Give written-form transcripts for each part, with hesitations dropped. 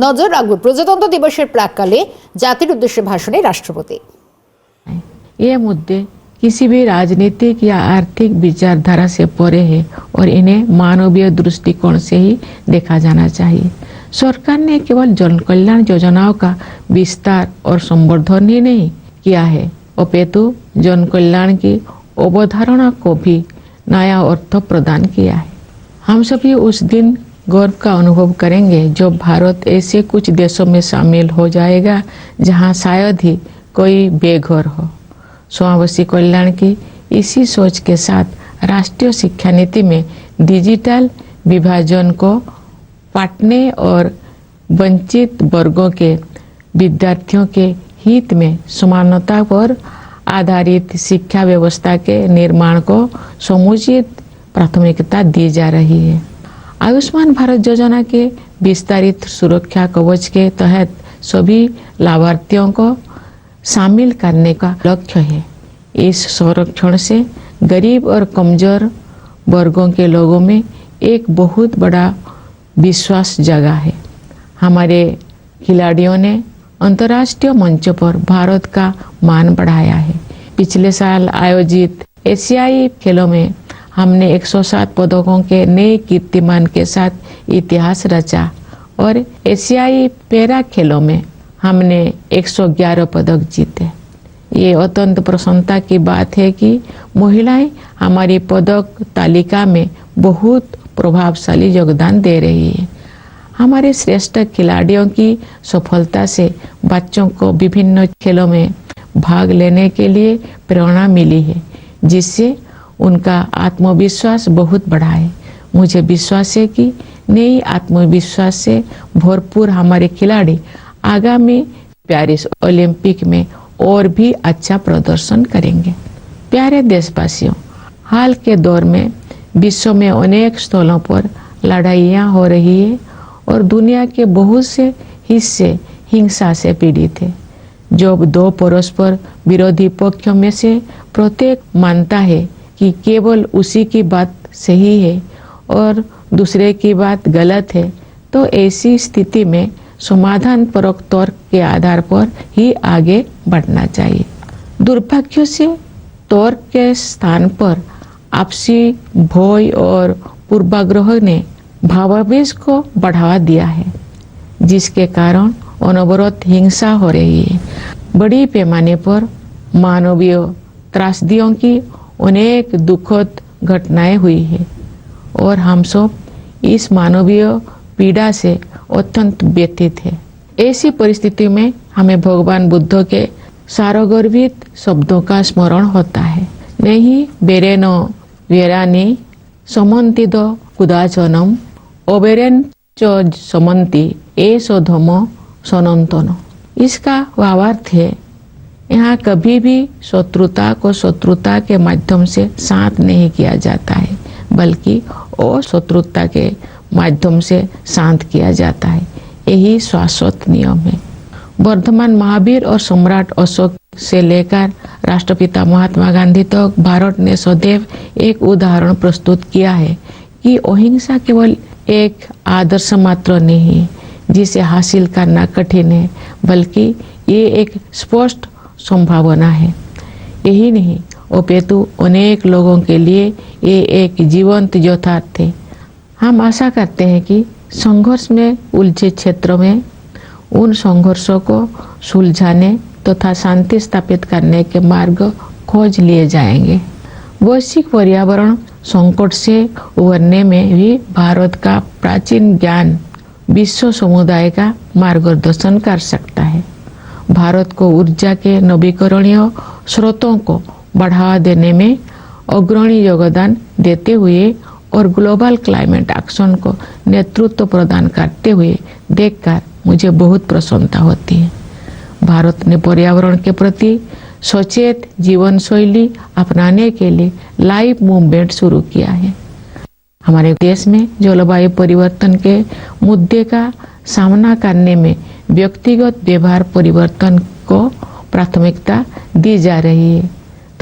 নজর রাখব প্রজাতন্ত্র দিবসের প্রাক্কালে জাতির উদ্দেশ্যে ভাষণে রাষ্ট্রপতি। ये मुद्दे किसी भी राजनीतिक या आर्थिक विचारधारा से परे है और इन्हें मानवीय दृष्टिकोण से ही देखा जाना चाहिए। सरकार ने केवल जन कल्याण योजनाओं का विस्तार और संवर्धन ही नहीं किया है, अपितु जन कल्याण की अवधारणा को भी नया अर्थ प्रदान किया है। हम सभी उस दिन गर्व का अनुभव करेंगे जब भारत ऐसे कुछ देशों में शामिल हो जाएगा जहां शायद ही कोई बेघर हो। समावेशी कल्याण की इसी सोच के साथ राष्ट्रीय शिक्षा नीति में डिजिटल विभाजन को पाटने और वंचित वर्गों के विद्यार्थियों के हित में समानता पर आधारित शिक्षा व्यवस्था के निर्माण को समुचित प्राथमिकता दी जा रही है। आयुष्मान भारत योजना के विस्तारित सुरक्षा कवच के तहत सभी लाभार्थियों को शामिल करने का लक्ष्य है। इस संरक्षण से गरीब और कमजोर वर्गों के लोगों में एक बहुत बड़ा विश्वास जगा है। हमारे खिलाड़ियों ने अंतर्राष्ट्रीय मंच पर भारत का मान बढ़ाया है। पिछले साल आयोजित एशियाई खेलों में हमने 107 पदकों के नए कीर्तिमान के साथ इतिहास रचा और एशियाई पैरा खेलों में हमने 111 पदक जीते। ये अत्यंत प्रसन्नता की बात है कि महिलाएं हमारी पदक तालिका में बहुत प्रभावशाली योगदान दे रही है। हमारे श्रेष्ठ खिलाड़ियों की सफलता से बच्चों को विभिन्न खेलों में भाग लेने के लिए प्रेरणा मिली है, जिससे उनका आत्मविश्वास बहुत बढ़ा है। मुझे विश्वास है कि नई आत्मविश्वास से भरपूर हमारे खिलाड़ी आगामी पेरिस ओलंपिक में और भी अच्छा प्रदर्शन करेंगे। प्यारे देशवासियों, हाल के दौर में विश्व में अनेक स्थलों पर लड़ाइयाँ हो रही है और दुनिया के बहुत से हिस्से हिंसा से पीड़ित है। जब दो परस्पर विरोधी पक्षों में से प्रत्येक मानता है कि केवल उसी की बात सही है और दूसरे की बात गलत है, तो ऐसी स्थिति में समाधान परक तर्क के आधार पर ही आगे बढ़ना चाहिए। दुर्भाग्य से तर्क के स्थान पर आपसी भय और पूर्वाग्रह ने भावावेश को बढ़ावा दिया है, जिसके कारण अनवरत हिंसा हो रही है। बड़ी पैमाने पर मानवीय त्रासदियों की अनेक दुखद घटनाएं हुई है और हम सब इस मानवीय पीड़ा से अत्यंत व्यथित है। ऐसी परिस्थिति में हमें भगवान बुद्ध के सारगर्भित शब्दों का स्मरण होता है। नहीं बेरेनो वेरानी समन्तिद कुदाचनम ओबेरेन च समन्ति एसो धमो सनंतन। इसका भावार्थ है, यहाँ कभी भी शत्रुता को शत्रुता के माध्यम से शांत नहीं किया जाता है, बल्कि अशत्रुता के माध्यम से शांत किया जाता है। यही शाश्वत नियम है। वर्धमान महावीर और सम्राट अशोक से लेकर राष्ट्रपिता महात्मा गांधी तक भारत ने सदैव एक उदाहरण प्रस्तुत किया है कि अहिंसा केवल एक आदर्श मात्र नहीं जिसे हासिल करना कठिन है, बल्कि ये एक स्पष्ट संभावना है। यही नहीं, अपितु अनेक लोगों के लिए ये एक जीवंत यथार्थ है। हम आशा करते हैं कि संघर्ष में उलझे क्षेत्रों में उन संघर्षों को सुलझाने तथा शांति स्थापित करने के मार्ग खोज लिए जाएंगे। वैश्विक पर्यावरण संकट से उबरने में भी भारत का प्राचीन ज्ञान विश्व समुदाय का मार्गदर्शन कर सकता है। भारत को ऊर्जा के नवीकरणीय स्रोतों को बढ़ावा देने में अग्रणी योगदान देते हुए और ग्लोबल क्लाइमेट एक्शन को नेतृत्व प्रदान करते हुए देखकर मुझे बहुत प्रसन्नता होती है। भारत ने पर्यावरण के प्रति सचेत जीवन शैली अपनाने के लिए लाइव मूवमेंट शुरू किया है। हमारे देश में जलवायु परिवर्तन के मुद्दे का सामना करने में व्यक्तिगत व्यवहार परिवर्तन को प्राथमिकता दी जा रही है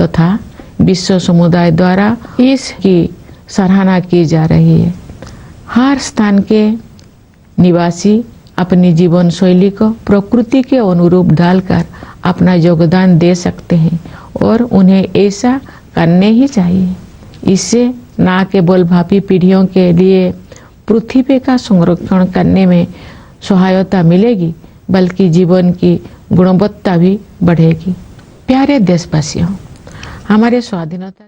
तथा विश्व समुदाय द्वारा इसकी सराहना की जा रही है। हर स्थान के निवासी अपनी जीवन शैली को प्रकृति के अनुरूप ढालकर अपना योगदान दे सकते हैं और उन्हें ऐसा करने ही चाहिए। इससे न केवल भावी पीढ़ियों के लिए पृथ्वी का संरक्षण करने में सहायता मिलेगी बल्कि जीवन की गुणवत्ता भी बढ़ेगी। प्यारे देशवासियों, हमारे स्वाधीनता